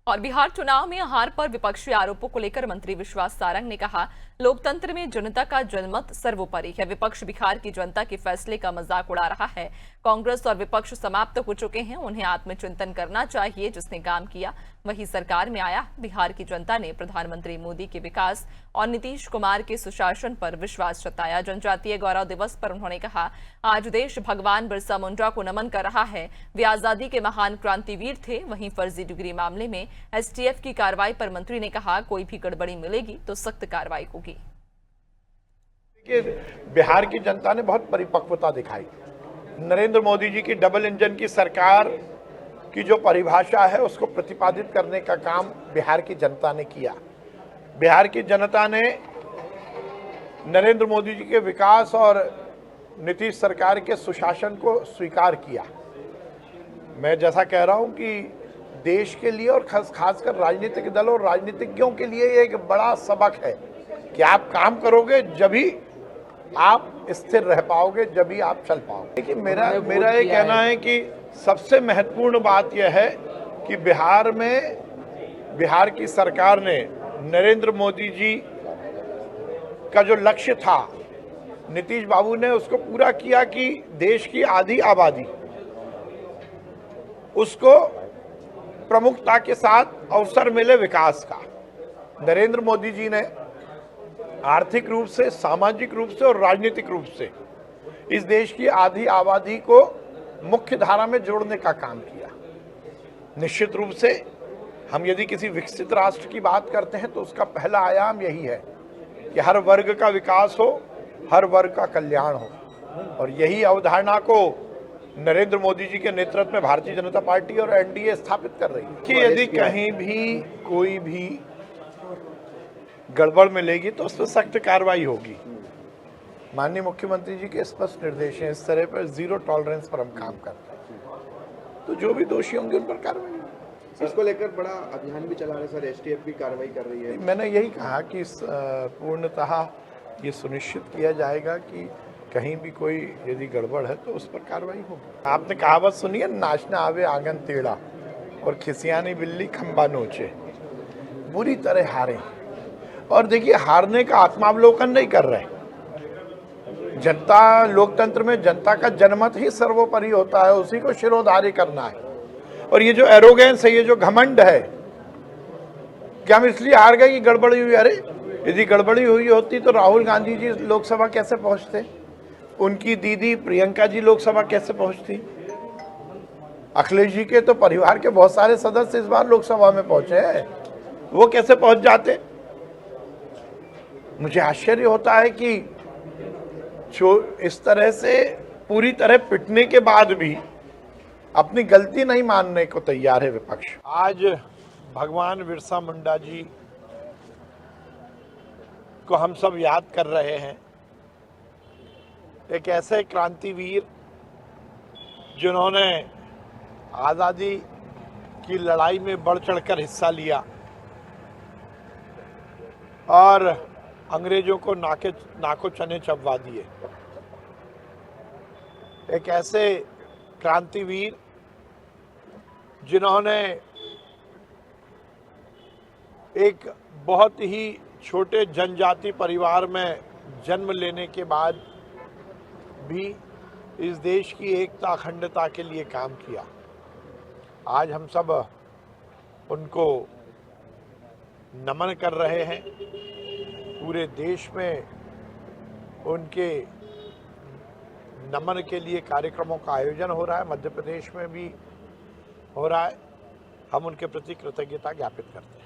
और बिहार चुनाव में हार पर विपक्षी आरोपों को लेकर मंत्री विश्वास सारंग ने कहा, लोकतंत्र में जनता का जनमत सर्वोपरि है। विपक्ष बिहार की जनता के फैसले का मजाक उड़ा रहा है। कांग्रेस और विपक्ष समाप्त हो चुके हैं, उन्हें आत्मचिंतन करना चाहिए। जिसने काम किया वही सरकार में आया। बिहार की जनता ने प्रधानमंत्री मोदी के विकास और नीतीश कुमार के सुशासन पर विश्वास जताया। जनजातीय गौरव दिवस पर उन्होंने कहा, आज देश भगवान बिरसा मुंडा को नमन कर रहा है। वे आजादी के महान क्रांतिवीर थे। वहीं फर्जी डिग्री मामले में एसटीएफ की कार्रवाई पर मंत्री ने कहा, कोई भी गड़बड़ी मिलेगी तो सख्त कार्रवाई होगी। बिहार की जनता ने बहुत परिपक्वता दिखाई। नरेंद्र मोदी जी की डबल इंजन की सरकार की जो परिभाषा है उसको प्रतिपादित करने का काम बिहार की जनता ने किया। बिहार की जनता ने नरेंद्र मोदी जी के विकास और नीतीश सरकार के सुशासन को स्वीकार किया। मैं जैसा कह रहा हूं कि देश के लिए और खासकर राजनीतिक दल और राजनीतिज्ञों के लिए एक बड़ा सबक है कि आप काम करोगे जब ही आप स्थिर रह पाओगे, जब ही आप चल पाओगे। देखिए, मेरा ये कहना है कि सबसे महत्वपूर्ण बात यह है कि बिहार की सरकार ने नरेंद्र मोदी जी का जो लक्ष्य था, नीतीश बाबू ने उसको पूरा किया कि देश की आधी आबादी उसको प्रमुखता के साथ अवसर मिले विकास का। नरेंद्र मोदी जी ने आर्थिक रूप से, सामाजिक रूप से और राजनीतिक रूप से इस देश की आधी आबादी को मुख्य धारा में जोड़ने का काम किया। निश्चित रूप से हम यदि किसी विकसित राष्ट्र की बात करते हैं तो उसका पहला आयाम यही है कि हर वर्ग का विकास हो, हर वर्ग का कल्याण हो। और यही अवधारणा को नरेंद्र मोदी जी के नेतृत्व में भारतीय जनता पार्टी और एनडीए स्थापित कर रही है कि यदि कहीं भी कोई भी गड़बड़ मिलेगी तो उस पर सख्त कार्रवाई होगी। माननीय मुख्यमंत्री जी के स्पष्ट निर्देश हैं, इस तरह पर जीरो टॉलरेंस पर हम काम करते हैं। तो जो भी दोषी होंगे उन पर कार्रवाई होगी। इसको लेकर बड़ा अभियान भी चला रहे सर, एसटीएफ भी कार्रवाई कर रही है। मैंने यही कहा कि पूर्णतः ये सुनिश्चित किया जाएगा कि कहीं भी कोई यदि गड़बड़ है तो उस पर कार्रवाई होगी। आपने कहावत सुनी है, नाचना आवे आंगन टेढ़ा और खिसियानी बिल्ली खंबा नोचे। बुरी तरह हारे और देखिए, हारने का आत्मावलोकन नहीं कर रहे। जनता, लोकतंत्र में जनता का जनमत ही सर्वोपरि होता है, उसी को शिरोधार्य करना है। और ये जो एरोगेंस है, ये जो घमंड है कि हम इसलिए हार गए कि गड़बड़ी हुई। अरे, यदि गड़बड़ी हुई होती तो राहुल गांधी जी लोकसभा कैसे पहुंचते? उनकी दीदी प्रियंका जी लोकसभा कैसे पहुंचती? अखिलेश जी के तो परिवार के बहुत सारे सदस्य इस बार लोकसभा में पहुंचे हैं, वो कैसे पहुंच जाते? मुझे आश्चर्य होता है कि जो इस तरह से पूरी तरह पिटने के बाद भी अपनी गलती नहीं मानने को तैयार है विपक्ष। आज भगवान बिरसा मुंडा जी को हम सब याद कर रहे हैं। एक ऐसे क्रांतिवीर जिन्होंने आज़ादी की लड़ाई में बढ़ चढ़कर हिस्सा लिया और अंग्रेजों को नाको चने चबवा दिए। एक ऐसे क्रांतिवीर जिन्होंने एक बहुत ही छोटे जनजाति परिवार में जन्म लेने के बाद भी इस देश की एकता, अखंडता के लिए काम किया। आज हम सब उनको नमन कर रहे हैं। पूरे देश में उनके नमन के लिए कार्यक्रमों का आयोजन हो रहा है, मध्य प्रदेश में भी हो रहा है। हम उनके प्रति कृतज्ञता ज्ञापित करते हैं।